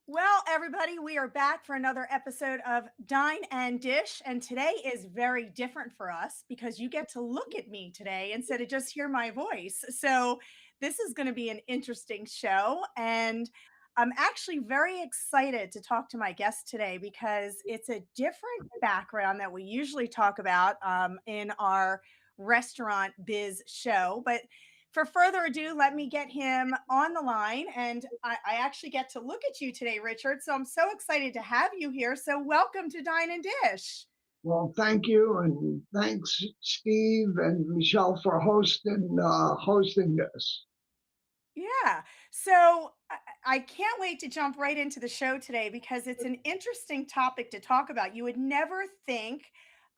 Well, everybody, we are back for another episode of Dine and Dish. And today is very different for us because you get to look at me today instead of just hear my voice. So, this is going to be an interesting show. And I'm actually very excited to talk to my guest today because it's a different background that we usually talk about in our restaurant biz show. But for further ado, let me get him on the line. And I actually get to look at you today, Richard. So I'm so excited to have you here. So welcome to Dine and Dish. Well, thank you, and thanks, Steve and Michelle, for hosting this. Yeah. So I can't wait to jump right into the show today because it's an interesting topic to talk about. You would never think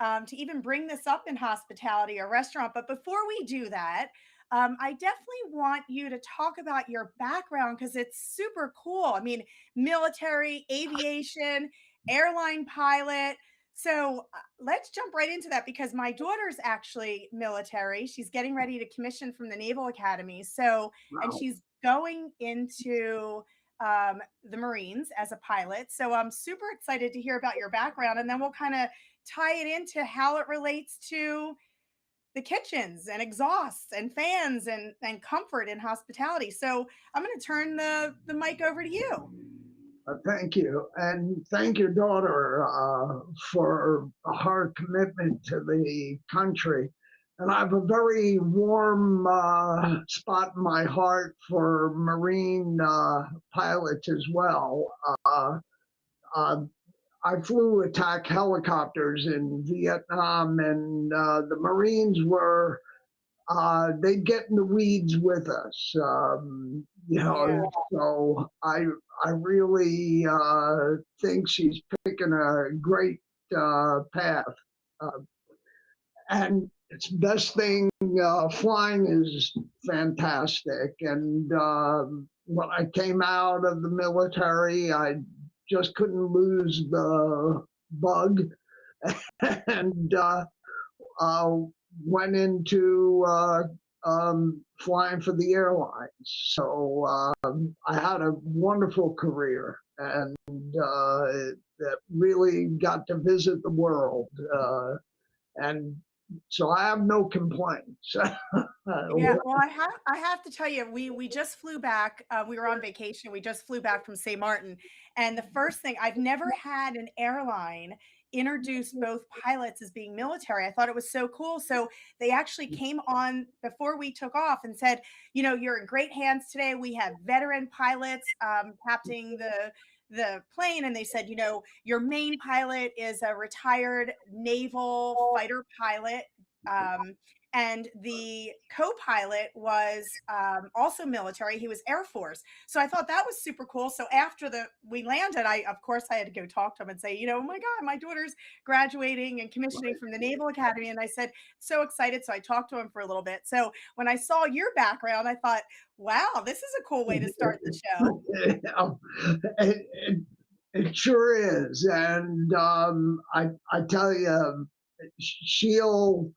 to even bring this up in hospitality or restaurant. But before we do that, I definitely want you to talk about your background because it's super cool. I mean, military, aviation, airline pilot. So let's jump right into that because my daughter's actually military. She's getting ready to commission from the Naval Academy. So, and Wow. she's going into the Marines as a pilot. So I'm super excited to hear about your background, and then we'll kind of tie it into how it relates to the kitchens and exhausts and fans and comfort in hospitality. So I'm going to turn the mic over to you. Thank you, and thank your daughter for her commitment to the country. And I have a very warm spot in my heart for Marine pilots as well. Uh, I flew attack helicopters in Vietnam, and the Marines were they'd get in the weeds with us. Yeah. So I really think she's picking a great path. Uh, and it's best thing. Flying is fantastic. And when I came out of the military, I just couldn't lose the bug, and uh, went into flying for the airlines. So I had a wonderful career, and that really got to visit the world. And so I have no complaints. Yeah, well, I have to tell you, we just flew back. We were on vacation. We just flew back from St. Martin, and the first thing I've never had an airline introduce both pilots as being military. I thought it was so cool. So they actually came on before we took off and said, you're in great hands today. We have veteran pilots captaining the plane, and they said, your main pilot is a retired naval fighter pilot. Um, and the co-pilot was also military. He was Air Force. So I thought that was super cool. So after we landed, I had to go talk to him and say, oh my God, my daughter's graduating and commissioning from the Naval Academy. And I said, so excited. So I talked to him for a little bit. So when I saw your background, I thought, wow, this is a cool way to start the show. it, it sure is. And I tell you, she'll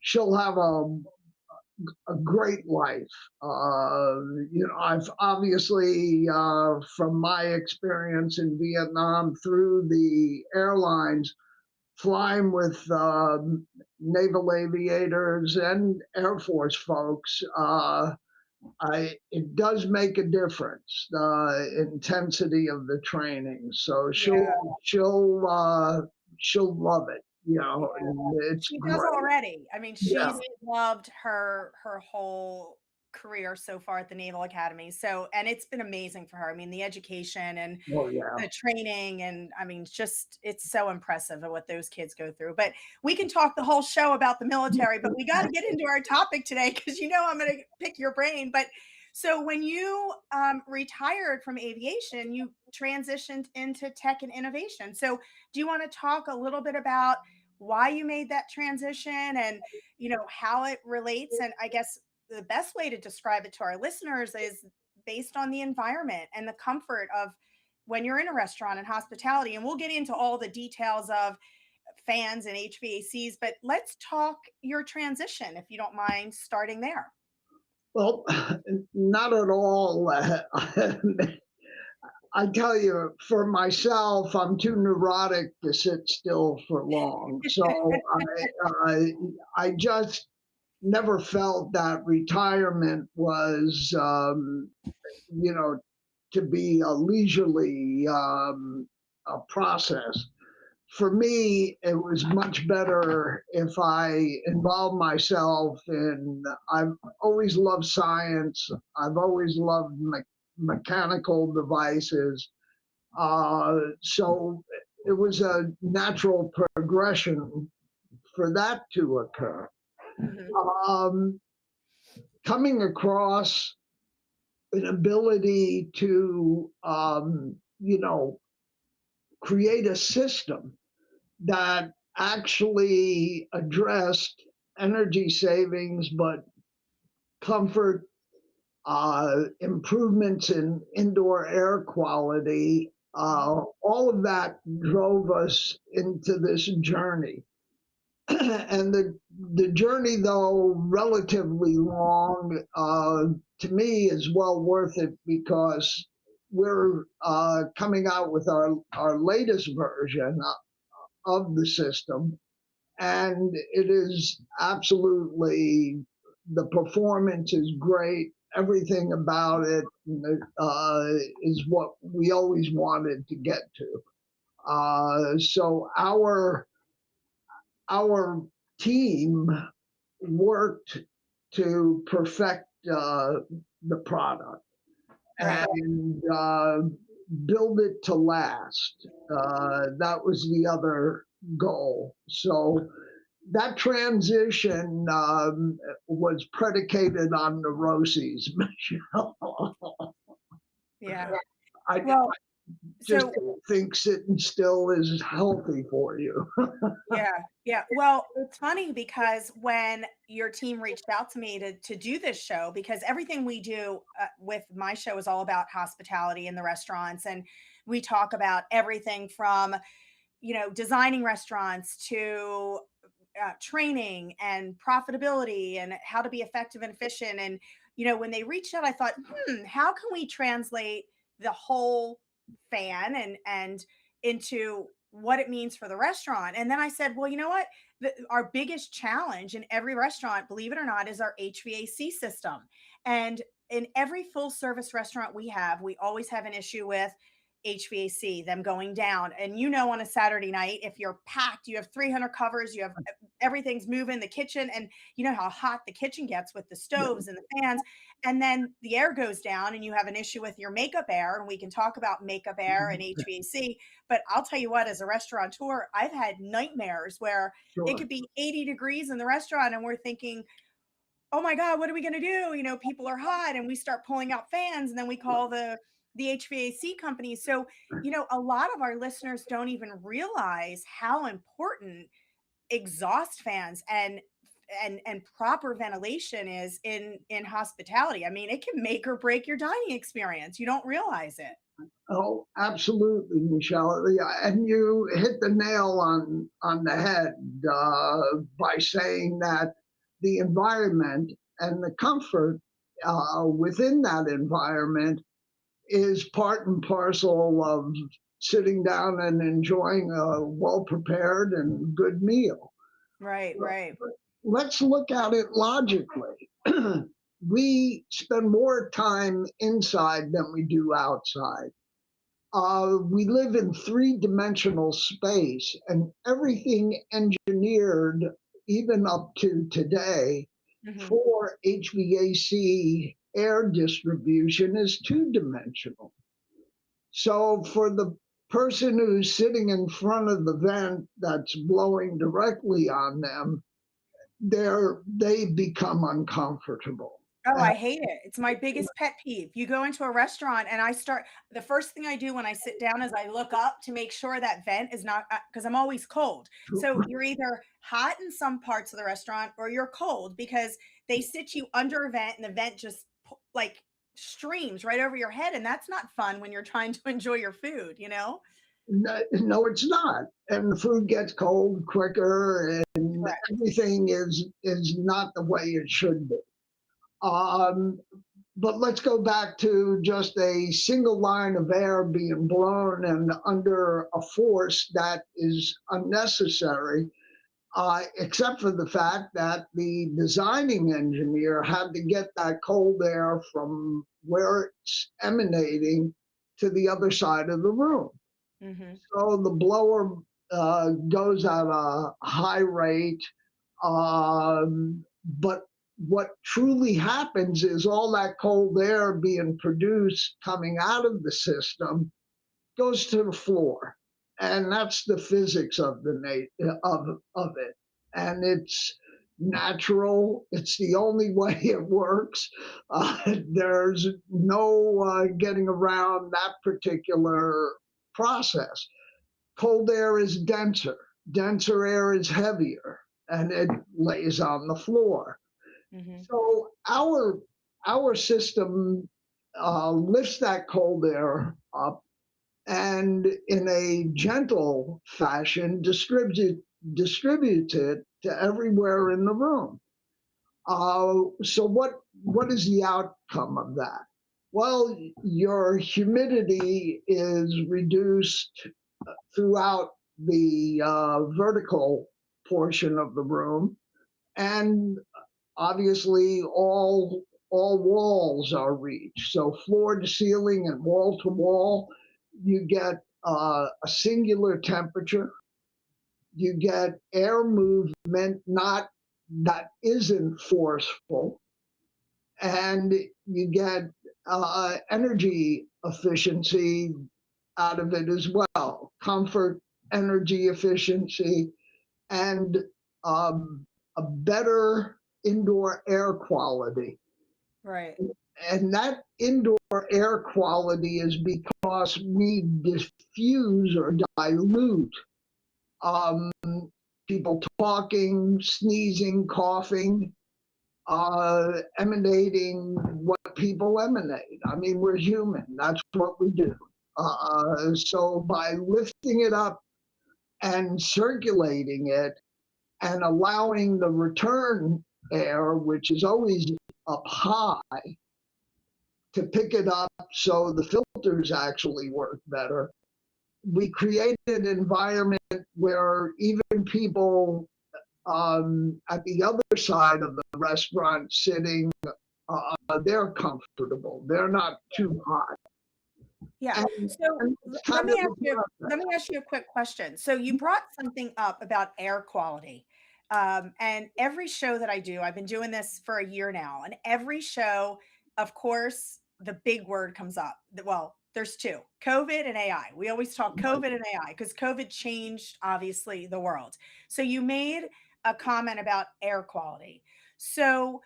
she'll have a great life. I've obviously, from my experience in Vietnam through the airlines, flying with naval aviators and Air Force folks, it does make a difference, the intensity of the training. So Yeah. she'll love it. Yeah. It's She does great. already. I mean, Yeah. she's loved her whole career so far at the Naval Academy. So, and it's been amazing for her. I mean, the education and Oh yeah. the training, and I mean, just it's so impressive at what those kids go through. But we can talk the whole show about the military, but we got to get into our topic today because I'm going to pick your brain. But so when you retired from aviation, you transitioned into tech and innovation. So do you want to talk a little bit about why you made that transition and how it relates? And I guess the best way to describe it to our listeners is based on the environment and the comfort of when you're in a restaurant and hospitality. And we'll get into all the details of fans and HVACs, but let's talk your transition, if you don't mind starting there. Well, not at all. I tell you, for myself, I'm too neurotic to sit still for long. So I just never felt that retirement was, you know, to be a leisurely a process. For me, it was much better if I involved myself in. I've always loved science. I've always loved mechanical devices. So it was a natural progression for that to occur. Mhm. Um, Coming across an ability to, create a system that actually addressed energy savings, but comfort, improvements in indoor air quality, all of that drove us into this journey. And the journey, though relatively long, to me is well worth it because we're coming out with our latest version of the system, and it is absolutely, the performance is great. Everything about it is what we always wanted to get to. So our team worked to perfect the product Right. and build it to last. That was the other goal. So that transition was predicated on neuroses, Michelle. Yeah. I Well, just so don't think sitting still is healthy for you. yeah, yeah. Well, it's funny because when your team reached out to me to do this show, because everything we do with my show is all about hospitality in the restaurants, and we talk about everything from designing restaurants to training and profitability and how to be effective and efficient. And when they reached out, I thought, how can we translate the whole fan and into what it means for the restaurant? And then I said, well, you know what? Our biggest challenge in every restaurant, believe it or not, is our HVAC system. And in every full service restaurant we always have an issue with HVAC, them going down. And on a Saturday night, if you're packed, you have 300 covers, you have everything's moving, the kitchen, and you know how hot the kitchen gets with the stoves and the fans. And then the air goes down, and you have an issue with your makeup air. And we can talk about makeup air and HVAC. But I'll tell you what, as a restaurateur, I've had nightmares where it Sure. could be 80 degrees in the restaurant, and we're thinking, oh my God, what are we going to do? People are hot, and we start pulling out fans, and then we call the HVAC company. So, a lot of our listeners don't even realize how important exhaust fans and proper ventilation is in hospitality. I mean, it can make or break your dining experience. You don't realize it. Oh, absolutely, Michelle. Yeah, and you hit the nail on the head by saying that the environment and the comfort within that environment is part and parcel of sitting down and enjoying a well prepared and good meal. Right, right. Let's look at it logically. We spend more time inside than we do outside. We live in three-dimensional space, and everything engineered, even up to today, Mhm. for HVAC air distribution is two-dimensional. So for the person who's sitting in front of the vent that's blowing directly on them, they become uncomfortable. Oh, And I hate it. It's my biggest pet peeve. You go into a restaurant and the first thing I do when I sit down is I look up to make sure that vent is not, because I'm always cold. So you're either hot in some parts of the restaurant or you're cold because they sit you under a vent and the vent just like streams right over your head. And that's not fun when you're trying to enjoy your food. no, it's not. And the food gets cold quicker, and Correct. everything is not the way it should be. Um, But let's go back to just a single line of air being blown and under a force that is unnecessary, except for the fact that the designing engineer had to get that cold air from where it's emanating to the other side of the room. Mm-hmm. So the blower goes at a high rate, but what truly happens is all that cold air being produced coming out of the system goes to the floor, and that's the physics of of it. And it's natural. It's the only way it works. There's no getting around that particular process. Cold air is denser. Denser air is heavier, and it lays on the floor. Mm-hmm. So our system lifts that cold air up and in a gentle fashion distributes it to everywhere in the room. So what is the outcome of that? Well, your humidity is reduced throughout the vertical portion of the room, and obviously all walls are reached. So floor to ceiling and wall to wall, you get a singular temperature. You get air movement, not that isn't forceful, and you get energy efficiency out of it as well. Comfort, energy efficiency, and a better indoor air quality. Right. And that indoor air quality is because we diffuse or dilute um, people talking, sneezing, coughing, emanating what people emanate. I mean, we're human. That's what we do. So by lifting it up and circulating it and allowing the return air, which is always up high, to pick it up so the filters actually work better, we create an environment where even people at the other side of the restaurant sitting, they're comfortable. They're not too hot. Yeah. And, So and it's kind of the let process. me ask you a quick question. So you brought something up about air quality. And every show that I do, I've been doing this for a year now, and every show, of course, the big word comes up. Well, there's two: COVID and AI. We always talk COVID and AI because COVID changed, obviously, the world. So you made a comment about air quality. So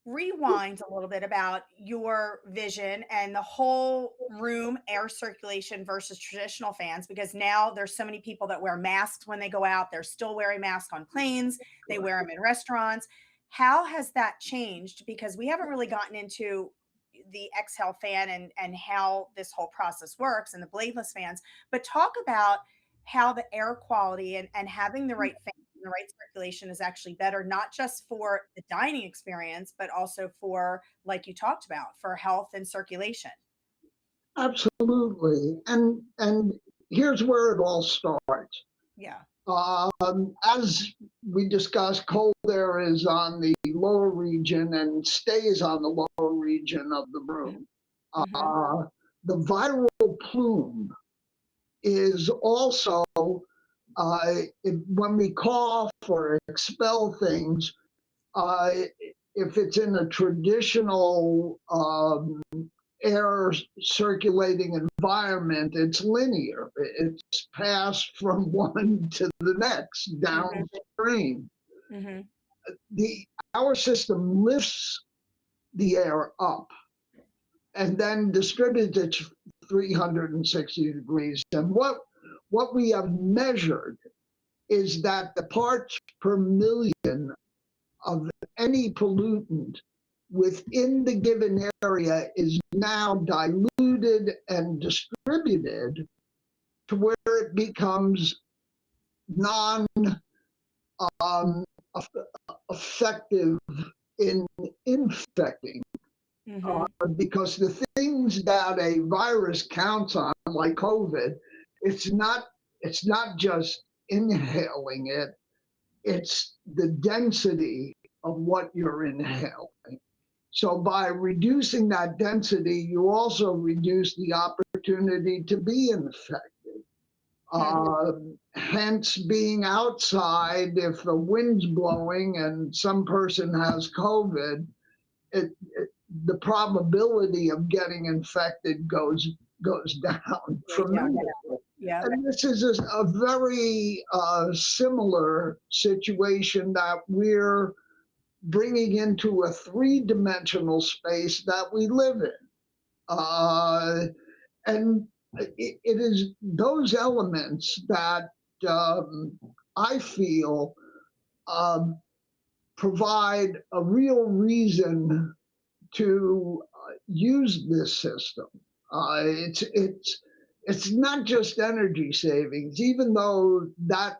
rewind a little bit about your vision and the whole room air circulation versus traditional fans, because now there's so many people that wear masks when they go out. They're still wearing masks on planes, they wear them in restaurants. How has that changed? Because we haven't really gotten into the exhale fan and how this whole process works, and the bladeless fans, but talk about how the air quality and having the right fan, the right circulation is actually better, not just for the dining experience, but also for, like you talked about, for health and circulation. Absolutely. And here's where it all starts. Yeah. As we discussed, cold air is on the lower region and stays on the lower region of the room. Mm-hmm. The viral plume is also, when we cough or expel things, uh, if it's in a traditional air circulating environment, it's linear. It's passed from one to the next Mm-hmm. downstream. Mm-hmm. The Our system lifts the air up and then distributes it 360 degrees. And what we have measured is that the parts per million of any pollutant within the given area is now diluted and distributed to where it becomes non um, effective in infecting. Hmm. because the things that a virus counts on, like COVID, it's not it's not just inhaling it, it's the density of what you're inhaling. So by reducing that density, you also reduce the opportunity to be infected. Hmm. Hence, being outside, if the wind's blowing and some person has COVID, it the probability of getting infected goes down Goes down. tremendously. Yeah. And this is a very similar situation that we're bringing into a three-dimensional space that we live in. And it is those elements that um, I feel um, provide a real reason to use this system. It's not just energy savings, even though that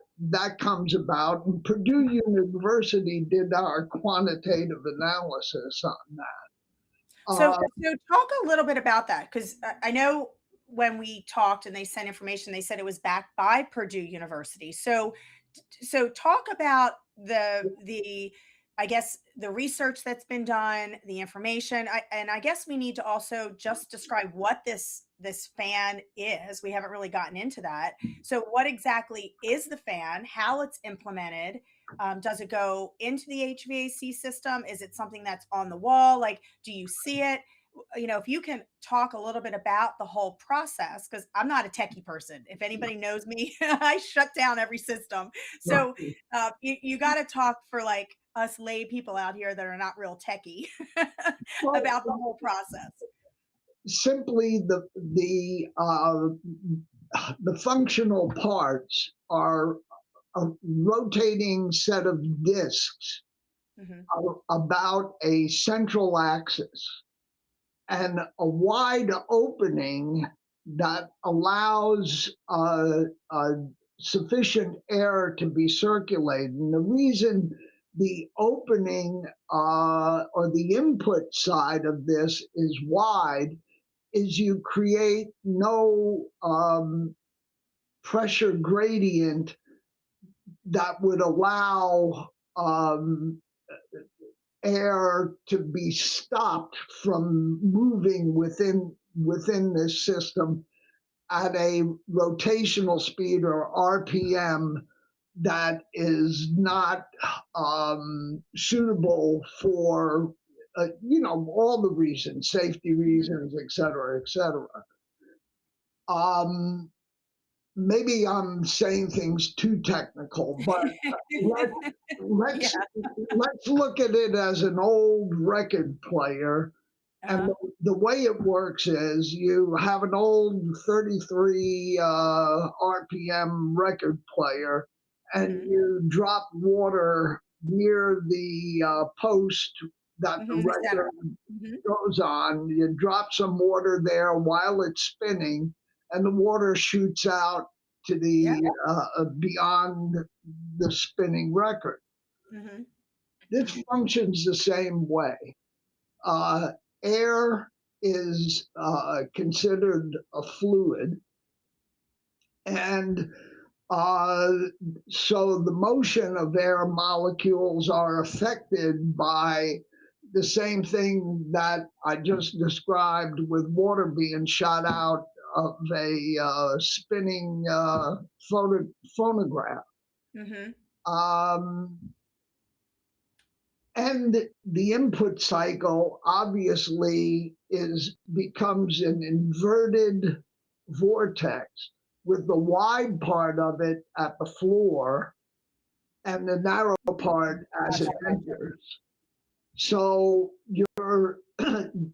comes about. And Purdue University did our quantitative analysis on that. So, Uh, so talk a little bit about that because I know when we talked and they sent information, they said it was backed by Purdue University. So talk about the I guess the research that's been done, the information, and I guess we need to also just describe what this fan is. We haven't really gotten into that. So what exactly is the fan? How it's implemented? Does it go into the HVAC system? Is it something that's on the wall? Like, do you see it? If you can talk a little bit about the whole process, because I'm not a techie person. If anybody knows me, I shut down every system. So you got to talk for like us lay people out here that are not real techie well, about the whole process. simply the functional parts are a rotating set of discs Hmm. about a central axis and a wide opening that allows sufficient air to be circulated. And the reason the opening or the input side of this is wide is you create no pressure gradient that would allow air to be stopped from moving within this system at a rotational speed or RPM that is not suitable for all the reasons, safety reasons, et cetera, et cetera. Um, Maybe I'm saying things too technical, but let, Yeah. let's let's look at it as an old record player. And Uh-huh. the way it works is you have an old 33 RPM record player, and Hmm. you drop water near the post that the Hmm. The center. record Hmm. goes on. You drop some water there while it's spinning, and the water shoots out to Yeah. the beyond the spinning record. Hmm. This functions the same way. Uh, Air is considered a fluid, and uh, so the motion of air molecules are affected by the same thing that I just described with water being shot out of a spinning phonograph. Hmm. Um, and the input cycle obviously is becomes an inverted vortex with the wide part of it at the floor and the narrow part as it Gotcha. enters. So your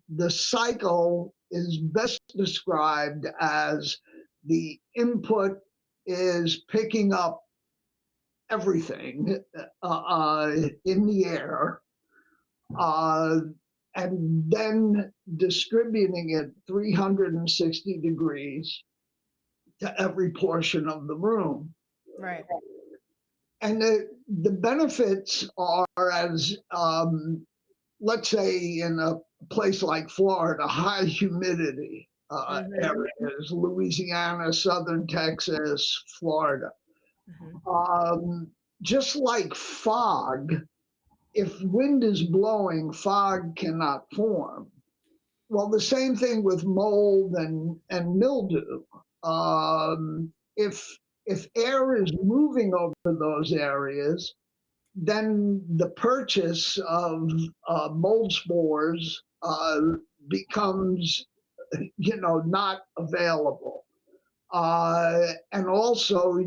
the cycle is best described as the input is picking up everything in the air uh, and then distributing it 360 degrees to every portion of the room. Right. And the benefits are as let's say in place like Florida, high humidity Mhm, areas, Louisiana, southern Texas, Florida. mhm. Um, just like fog, if wind is blowing, fog cannot form. Well, the same thing with mold and mildew. If air is moving over those areas, then the purchase of mold spores becomes, not available. And also,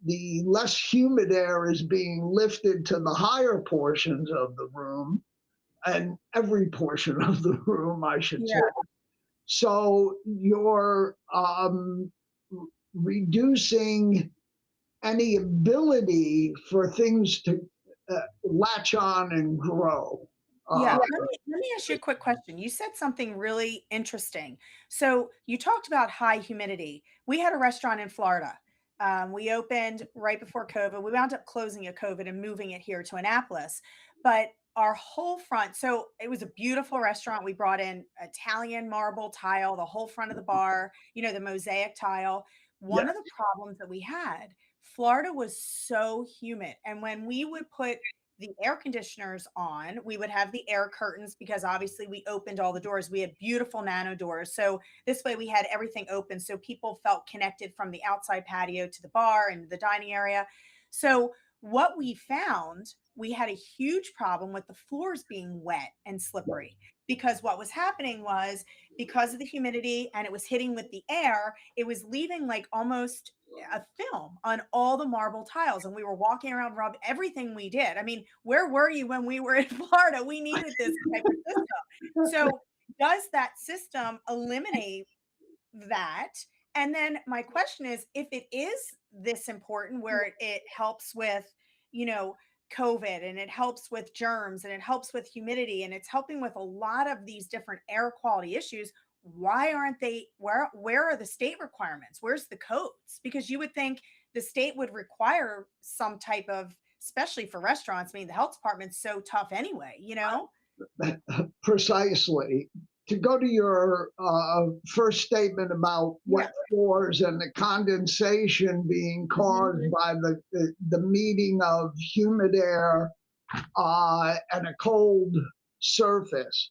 the less humid air is being lifted to the higher portions of the room, and every portion of the room, I should say. Yeah. So you're reducing any ability for things to latch on and grow. Yeah, Uh, let me ask you a quick question. You said something really interesting. So you talked about high humidity. We had a restaurant in Florida. We opened right before COVID. We wound up closing at COVID and moving it here to Annapolis. But our whole front, so it was a beautiful restaurant. We brought in Italian marble tile, the whole front of the bar, the mosaic tile. yeah, One of the problems that we had, Florida was so humid. And when we would put the air conditioners on. We would have the air curtains because obviously we opened all the doors. We had beautiful nano doors. So this way we had everything open. So people felt connected from the outside patio to the bar and the dining area. So what we found, we had a huge problem with the floors being wet and slippery because what was happening was because of the humidity and it was hitting with the air, it was leaving like almost a film on all the marble tiles and we were walking around rub everything we did. I mean, where were you when we were in Florida? We needed this type of system. So does that system eliminate that? And then my question is if it is this important where it helps with, you know, COVID and it helps with germs and it helps with humidity and it's helping with a lot of these different air quality issues, why aren't they where are the state requirements? Where's the codes? Because you would think the state would require some type of, especially for restaurants. I mean, the health department's so tough anyway, you know? precisely. To go to your first statement about Yeah. wet floors and the condensation being Mhm. caused by the meeting of humid air and a cold surface.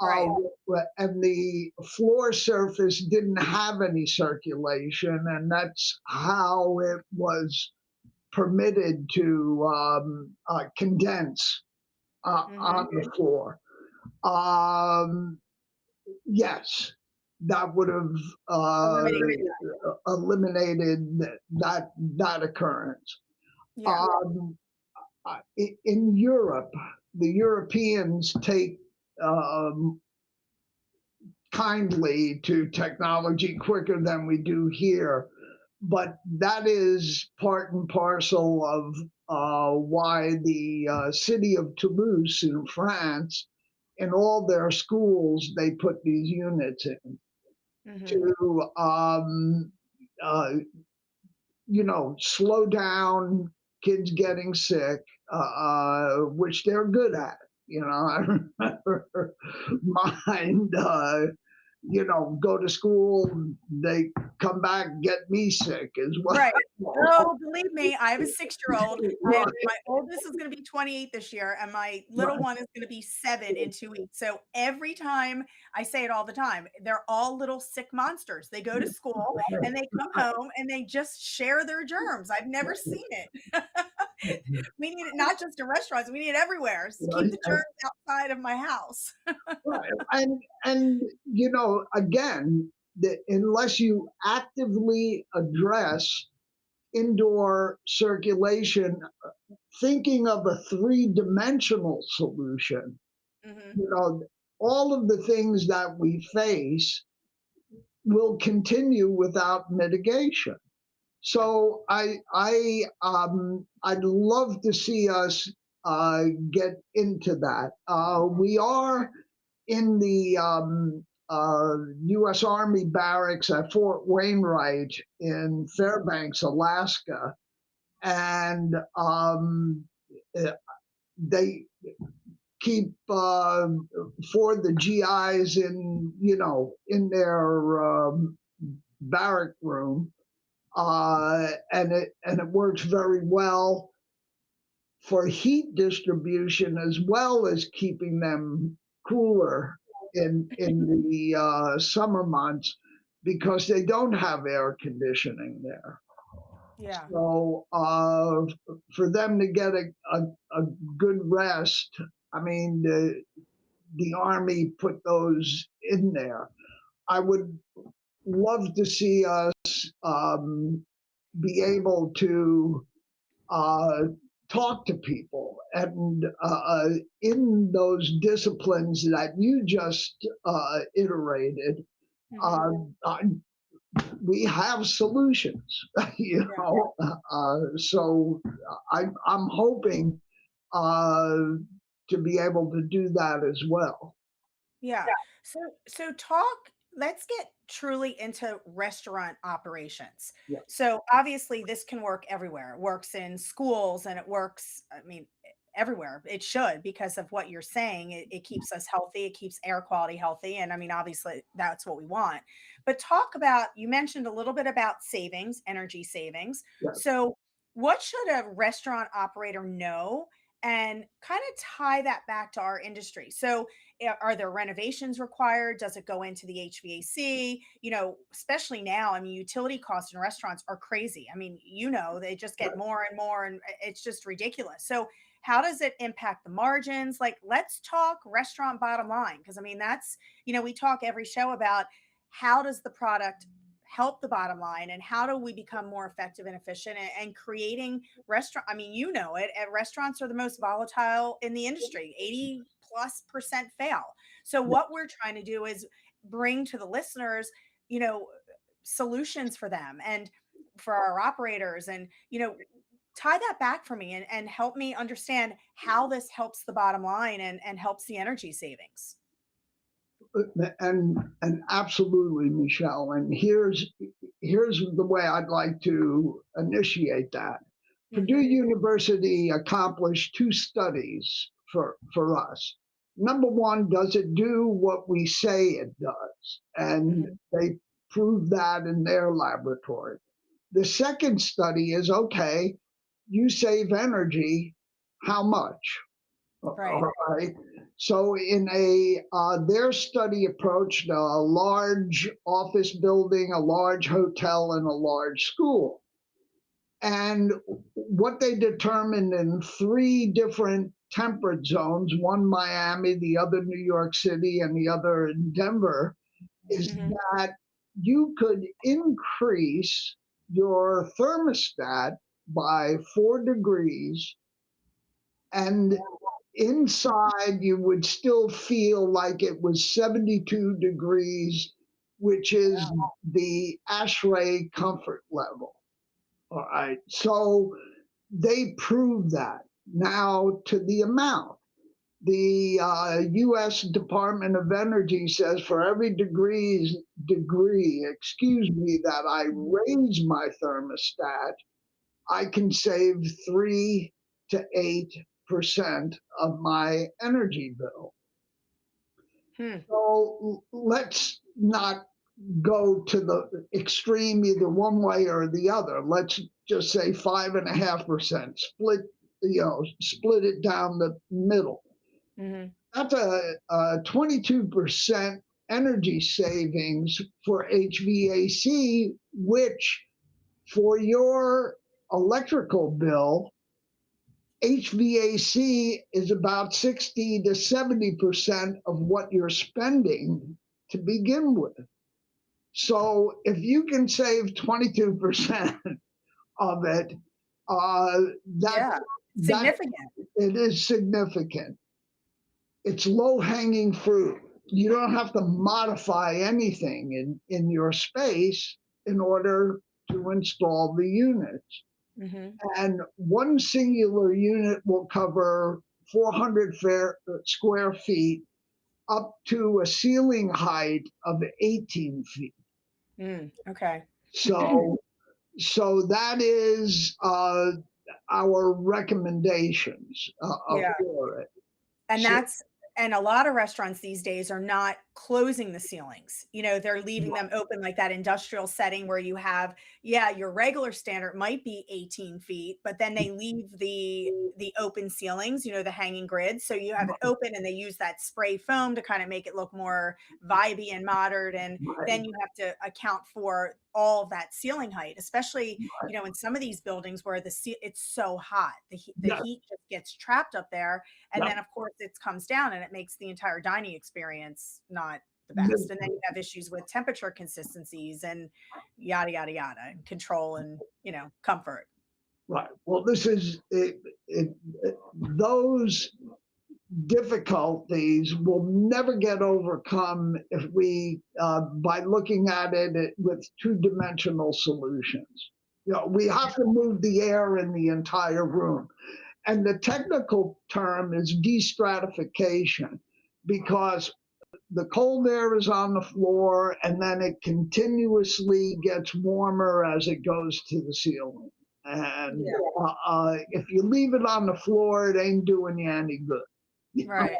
Uh, Right. and the floor surface didn't have any circulation, and that's how it was permitted to condense on Mhm. the floor. Um, yes, that would have Eliminated. eliminated that occurrence. Yeah. Um, in Europe, the Europeans take um, kindly to technology quicker than we do here. But that is part and parcel of why the city of Toulouse in France, in all their schools, they put these units in Mhm. to, uh, slow down kids getting sick, which they're good at. I remember mine, go to school, they come back, get me sick as Right. well. Oh, believe me, I have a 6-year-old. I have Right, my oldest is gonna be 28 this year, and my little right. one is gonna be 7 in 2 weeks. So every time I say it all the time, they're all little sick monsters. They go to school and they come home and they just share their germs. I've never seen it. We need it not just in restaurants, we need it everywhere. Keep the germs outside of my house. Right. And again, unless you actively address indoor circulation, thinking of a three-dimensional solution, Mhm. you know, all of the things that we face will continue without mitigation. So I'd love to see us get into that. We are in the U.S. Army barracks at Fort Wainwright in Fairbanks, Alaska, and they keep for the GIs in, in their barrack room, and it works very well for heat distribution as well as keeping them cooler in the summer months because they don't have air conditioning there. Yeah. So for them to get a good rest, I mean, the Army put those in there. I would love to see us be able to uh, talk to people and in those disciplines that you just iterated. Hmm. Uh, we have solutions, Yeah. so I'm hoping uh, to be able to do that as well. Yeah. So talk, let's get truly into restaurant operations. Yeah, So obviously this can work everywhere. It works in schools and it works, I mean, everywhere. It should because of what you're saying. It keeps us healthy, it keeps air quality healthy. And I mean, obviously that's what we want. But talk about, you mentioned a little bit about savings, energy savings. yeah. So what should a restaurant operator know and kind of tie that back to our industry? So are there renovations required? Does it go into the HVAC? Especially now, I mean, utility costs in restaurants are crazy. I mean, they just get more and more, and it's just ridiculous. So, how does it impact the margins? Like, let's talk restaurant bottom line. Because, I mean, we talk every show about how does the product help the bottom line and how do we become more effective and efficient and creating restaurant. I mean, restaurants are the most volatile in the industry. 80+% fail. So what we're trying to do is bring to the listeners, you know, solutions for them and for our operators, and tie that back for me and help me understand how this helps the bottom line and helps the energy savings. And absolutely, Michelle. And here's the way I'd like to initiate that. Purdue Hmm. University accomplished two studies for us. Number one, does it do what we say it does? And Hmm. they proved that in their laboratory. The second study is okay, you save energy, how much? Right. All right. So in their study approached a large office building, a large hotel, and a large school. And what they determined in three different temperate zones, one Miami, the other New York City, and the other in Denver, is Hmm. that you could increase your thermostat by 4 degrees, and inside you would still feel like it was 72 degrees, which is the ASHRAE comfort level. All right. So they proved that. Now to the amount. The U.S. Department of Energy says for every degree, that I raise my thermostat, I can save 3 to 8% of my energy bill. Hmm. So let's not go to the extreme either one way or the other. Let's just say 5.5%. Split it down the middle. Hmm. That's a 22% energy savings for HVAC, which for your electrical bill, HVAC is about 60 to 70% of what you're spending to begin with. So if you can save 22% of it, uh, that Yeah. that Significant. it is significant. It's low hanging fruit. You don't have to modify anything in your space in order to install the units. Hmm. And one singular unit will cover 400 square feet up to a ceiling height of 18 feet. Okay. So, so that is our recommendations Yeah. for it. And So, that's and a lot of restaurants these days are not closing the ceilings. They're leaving them open like that industrial setting where you have, yeah, your regular standard might be 18 feet, but then they leave the open ceilings, the hanging grids. So you have it open and they use that spray foam to kind of make it look more vibey and modern. And right, then you have to account for all of that ceiling height, especially, right. in some of these buildings where it's so hot, the Yeah, heat just gets trapped up there, and yeah. then, of course, it comes down and it makes the entire dining experience not the best. And then you have issues with temperature consistencies and yada, yada, yada, and control and, comfort. Right. Well, this is those difficulties will never get overcome if we, by looking at it with two-dimensional solutions. We have to move the air in the entire room. And the technical term is destratification because the cold air is on the floor and then it continuously gets warmer as it goes to the ceiling. And if you leave it on the floor, it ain't doing you any good. Right.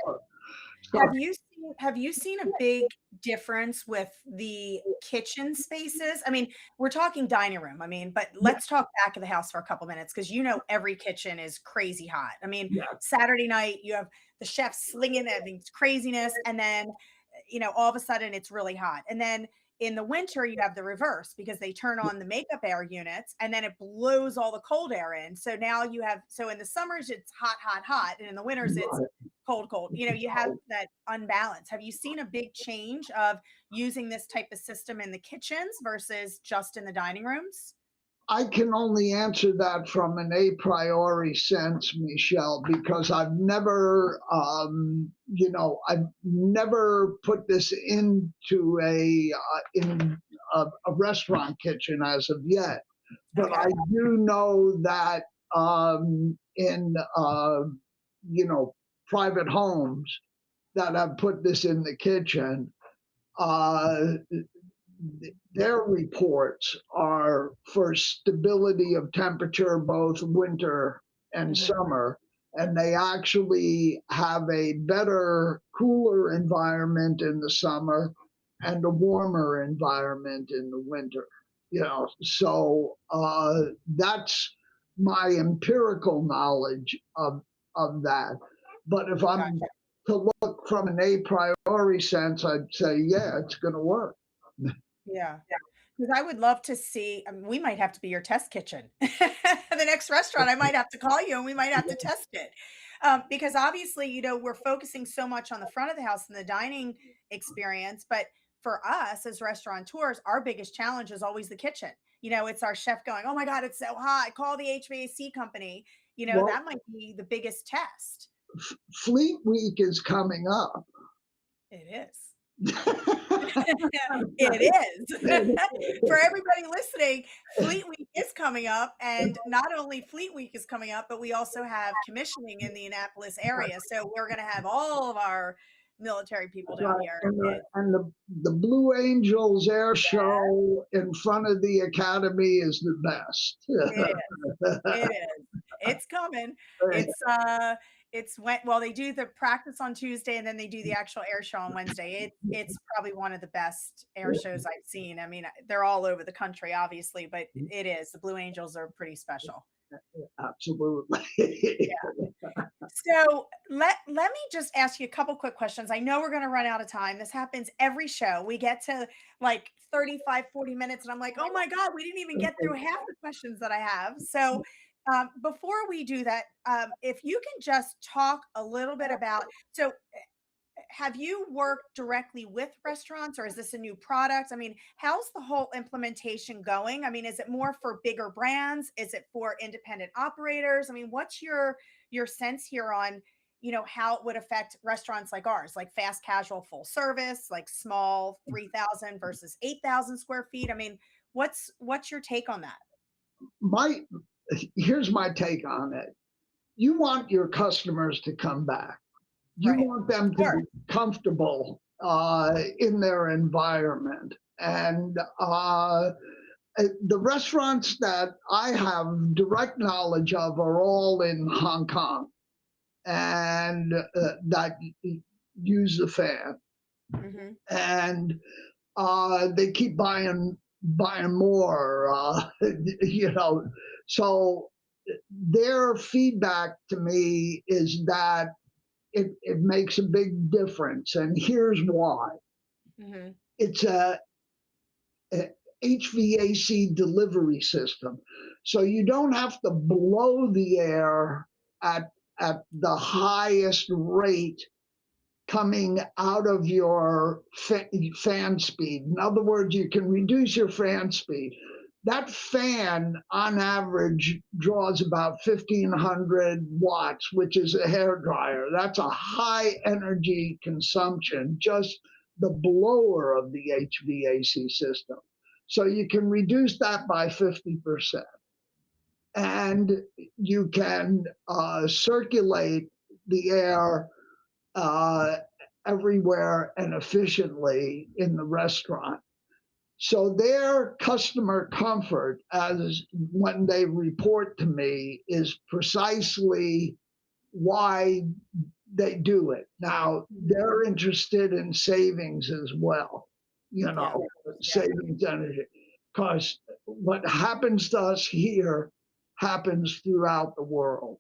So, Have you seen a big difference with the kitchen spaces? I mean, we're talking dining room. I mean, but yeah, let's talk back of the house for a couple minutes because every kitchen is crazy hot. I mean, yeah, Saturday night you have the chef slinging everything's craziness, and then all of a sudden it's really hot, and then in the winter you have the reverse because they turn on the makeup air units and then it blows all the cold air in. So now so in the summers it's hot, hot, hot, and in the winters it's right. cold, cold. You have that unbalance. Have you seen a big change of using this type of system in the kitchens versus just in the dining rooms? I can only answer that from an a priori sense, Michelle, because I've never put this into a restaurant kitchen as of yet. But I Okay. do know that in private homes that have put this in the kitchen, uh, their reports are for stability of temperature, both winter and Mhm. summer. And they actually have a better, cooler environment in the summer and a warmer environment in the winter. So that's my empirical knowledge of that. But if I'm Gotcha. to look from an a priori sense, I'd say, yeah, it's going to work. Yeah. Because I would love to see, we might have to be your test kitchen. The next restaurant, I might have to call you and we might have to test it. Because obviously, we're focusing so much on the front of the house and the dining experience. But for us as restaurateurs, our biggest challenge is always the kitchen. It's our chef going, oh my God, it's so hot. Call the HVAC company. Well, That might be the biggest test. Fleet Week is coming up. It is. It is. For everybody listening, Fleet Week is coming up, and not only Fleet Week is coming up, but we also have commissioning in the Annapolis area. So we're going to have all of our military people down Right. here. And the Blue Angels air show in front of the Academy is the best. It is. It is. It's coming. It's they do the practice on Tuesday and then they do the actual air show on Wednesday. It's probably one of the best air shows I've seen. I mean, they're all over the country, obviously, but it is. The Blue Angels are pretty special. Absolutely. So let me just ask you a couple quick questions. I know we're going to run out of time. This happens every show. We get to like 35, 40 minutes, and I'm like, oh my God, we didn't even get through half the questions that I have. So before we do that, if you can just talk a little bit about, so have you worked directly with restaurants or is this a new product? I mean, how's the whole implementation going? I mean, is it more for bigger brands? Is it for independent operators? I mean, what's your sense here on, how it would affect restaurants like ours, like fast casual full service, like small 3,000 versus 8,000 square feet? I mean, what's your take on that? my Here's my take on it. You want your customers to come back. You Right. want them to Sure. be comfortable in their environment. And the restaurants that I have direct knowledge of are all in Hong Kong. and that use the fan, Mm-hmm. and they keep buying more. You know, so their feedback to me is that it makes a big difference, and here's why. Mm-hmm. It's a HVAC delivery system. So you don't have to blow the air at, at the highest rate coming out of your fan speed. In other words, you can reduce your fan speed. That fan, on average, draws about 1,500 watts, which is a hair dryer. That's a high energy consumption, just the blower of the HVAC system. So you can reduce that by 50%. And you can circulate the air uh, everywhere and efficiently in the restaurant. So their customer comfort, as when they report to me, is precisely why they do it. Now they're interested in savings as well, you Yeah. know, Yeah. savings energy. Because what happens to us here happens throughout the world.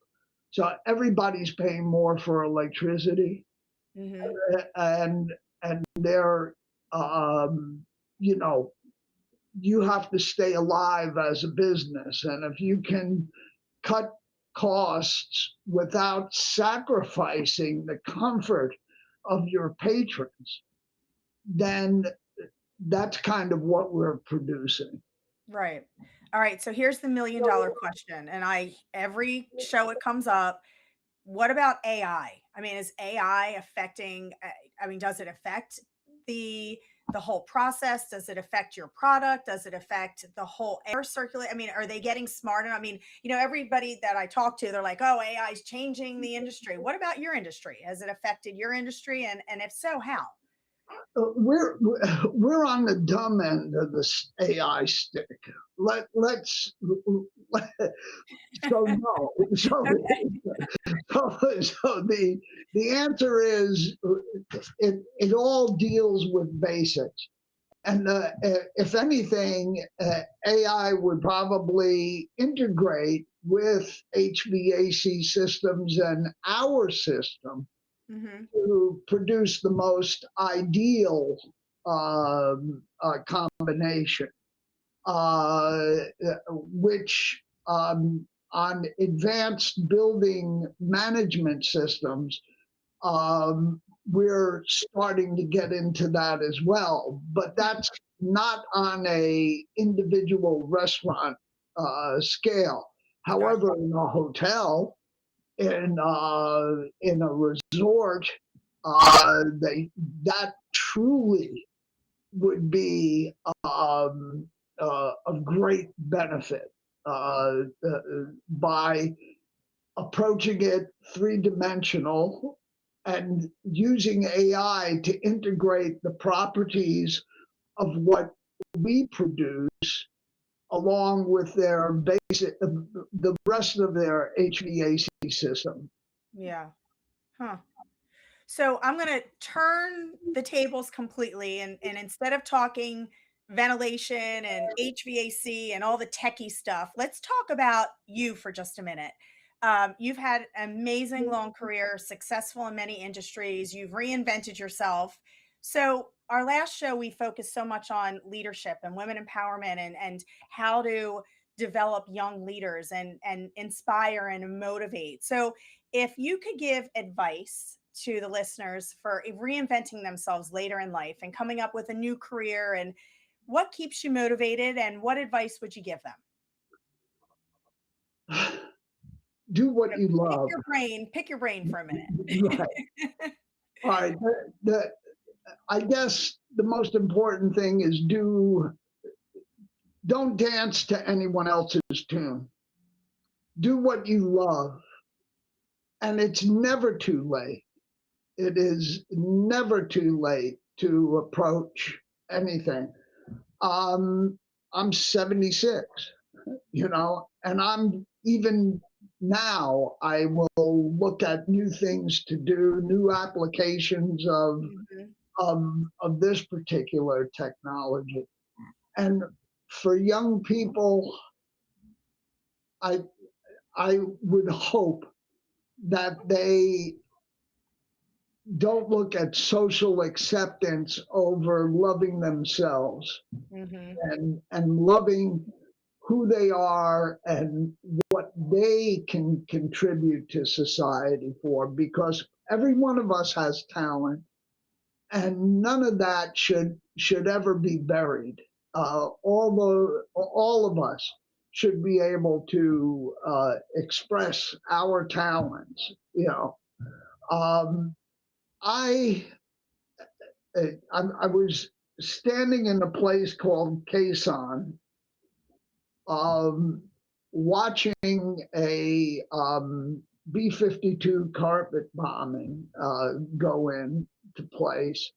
So everybody's paying more for electricity, Mm-hmm. and they're you know, you have to stay alive as a business, and if you can cut costs without sacrificing the comfort of your patrons, then that's kind of what we're producing. Right. All right. So here's the $1 million question. And every show it comes up. What about AI? I mean, is AI affecting, I mean, does it affect the the whole process? Does it affect your product? Does it affect the whole air circulate? I mean, are they getting smarter? I mean, everybody that I talk to, they're like, oh, AI is changing the industry. What about your industry? Has it affected your industry? And if so, how? We're on the dumb end of this AI stick. Let's so no so the answer is it all deals with basics. And if anything, AI would probably integrate with HVAC systems and our system Hmm. to produce the most ideal combination, which on advanced building management systems, we're starting to get into that as well, but that's not on a individual restaurant scale. Gotcha. However, in a hotel, in a resort, they that truly would be of great benefit by approaching it three-dimensional and using AI to integrate the properties of what we produce along with their basic, the rest of their HVAC system. Yeah. Huh. So I'm going to turn the tables completely, and instead of talking ventilation and HVAC and all the techie stuff, let's talk about you for just a minute. You've had an amazing long career, successful in many industries. You've reinvented yourself. So our last show, we focused so much on leadership and women empowerment, and how to develop young leaders and inspire and motivate. So if you could give advice to the listeners for reinventing themselves later in life and coming up with a new career, and what keeps you motivated, and what advice would you give them? Do what So you love. pick your brain for a Right. minute. All right. I guess the most important thing is don't dance to anyone else's tune. Do what you love, and it's never too late. It is never too late to approach anything. I'm 76, and I'm even now I will look at new things to do, new applications Mhm. of this particular technology. And for young people, I I would hope that they don't look at social acceptance over loving themselves Mhm. and loving who they are and what they can contribute to society for, because every one of us has talent and none of that should ever be buried. All of us should be able to express our talents. Um, I I was standing in a place called Quezon, um, watching a B-52 carpet bombing go into place,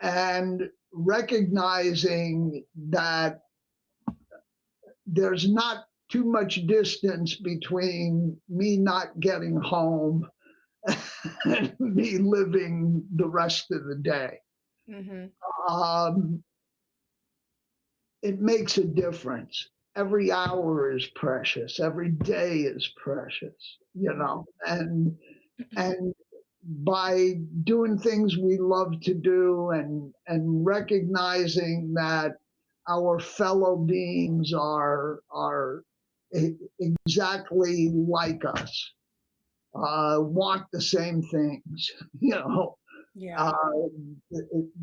and recognizing that there's not too much distance between me not getting home and me living the rest of the day. Mhm. Um, it makes a difference. Every hour is precious. Every day is precious, Mhm. and by doing things we love to do and recognizing that our fellow beings are exactly like us, want the same things, Yeah. uh,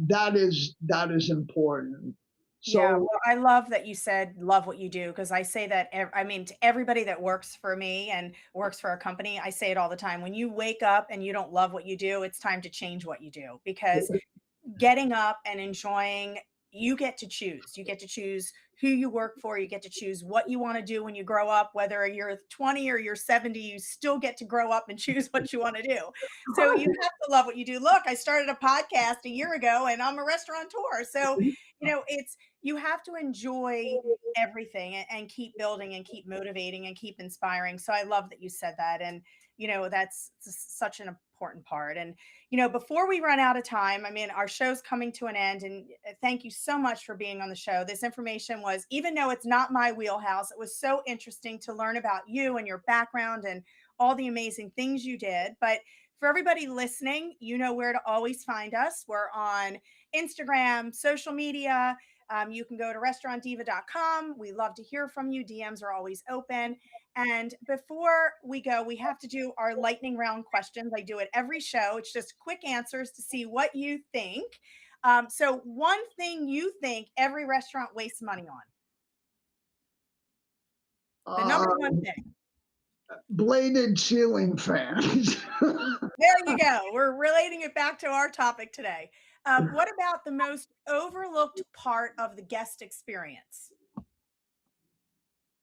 that is important. Yeah, So well, I love that you said love what you do because I say that I mean to everybody that works for me and works for a company, I say it all the time. When you wake up and you don't love what you do, it's time to change what you do because getting up and enjoying, you get to choose. You get to choose who you work for. You get to choose what you want to do when you grow up, whether you're 20 or you're 70, you still get to grow up and choose what you want to do. So you have to love what you do. Look, I started a podcast a year ago and I'm a restaurateur. So, it's you have to enjoy everything and keep building and keep motivating and keep inspiring. So I love that you said that. And, that's such an important part. And before we run out of time, I mean, our show's coming to an end, and thank you so much for being on the show. This information was, even though it's not my wheelhouse, it was so interesting to learn about you and your background and all the amazing things you did. But for everybody listening, you know where to always find us. We're on Instagram, social media. You can go to restaurantdiva.com. We love to hear from you. DMs are always open. And before we go, we have to do our lightning round questions. I do it every show. It's just quick answers to see what you think. So, one thing you think every restaurant wastes money on, the number uh, one thing. bladed ceiling fans. There you go. We're relating it back to our topic today. What about the most overlooked part of the guest experience?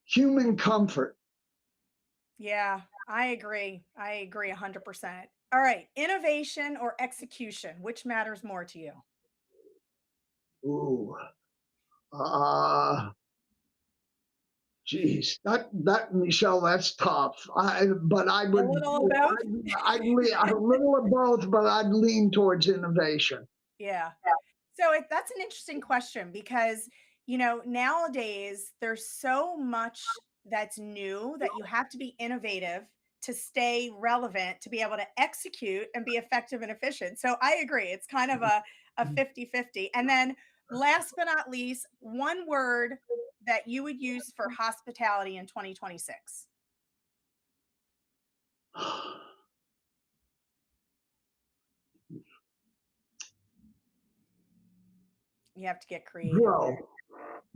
Human comfort. Yeah, I agree. I agree 100%. All right. Innovation or execution? Which matters more to you? Ooh. Uh, Geez, that Michelle, that's tough. But I A would, little of both? a little of both, but I'd lean towards innovation. Yeah. So that's an interesting question because, nowadays there's so much that's new that you have to be innovative to stay relevant, to be able to execute and be effective and efficient. So I agree. It's kind of a 50-50. And then last but not least, one word that you would use for hospitality in 2026. You have to get creative there.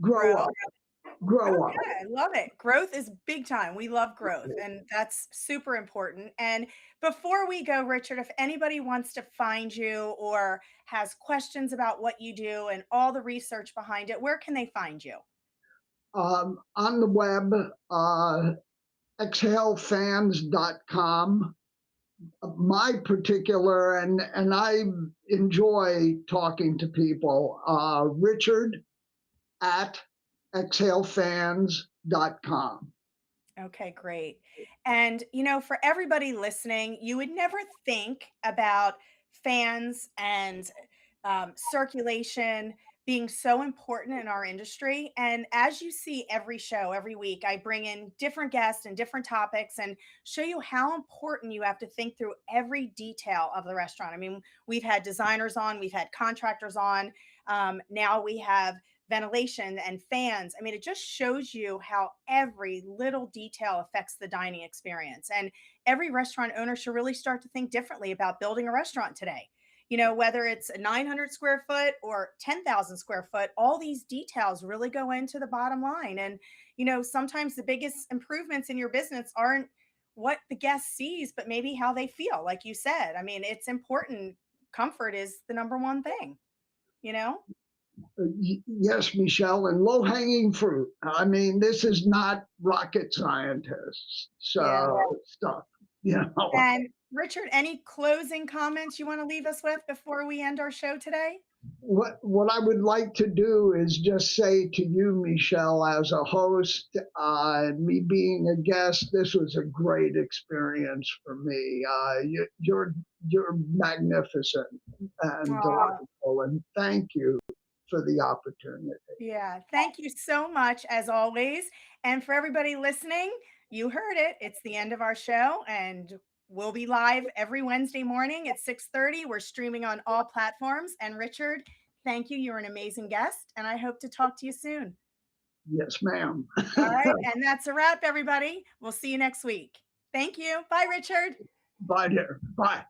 Grow, grow Grow. up, grow up. Okay, I love it. Growth is big time. We love growth, and that's super important. And before we go, Richard, if anybody wants to find you or has questions about what you do and all the research behind it, where can they find you? On the web, exhalefans.com. My particular, and I enjoy talking to people, Richard at exhalefans.com. Okay, great. And, for everybody listening, you would never think about fans and circulation being so important in our industry. And as you see every show, every week, I bring in different guests and different topics and show you how important you have to think through every detail of the restaurant. I mean, we've had designers on, we've had contractors on, now we have ventilation and fans. I mean, it just shows you how every little detail affects the dining experience. And every restaurant owner should really start to think differently about building a restaurant today. Whether it's a 900 square foot or 10,000 square foot, all these details really go into the bottom line. And, sometimes the biggest improvements in your business aren't what the guest sees, but maybe how they feel. Like you said, I mean, it's important. Comfort is the number one thing, you know? Yes, Michelle, and low hanging fruit. I mean, this is not rocket scientists Yeah. stuff. You know, And Richard, any closing comments you want to leave us with before we end our show today? what I would like to do is just say to you, Michelle, as a host, me being a guest, this was a great experience for me. You're magnificent and Aw, delightful, and thank you for the opportunity. yeah. Thank you so much, as always. And for everybody listening, you heard it. It's the end of our show, and we'll be live every Wednesday morning at 6:30. We're streaming on all platforms. And Richard, thank you. You're an amazing guest, and I hope to talk to you soon. Yes, ma'am. All right. And that's a wrap, everybody. We'll see you next week. Thank you. Bye, Richard. Bye, dear. Bye.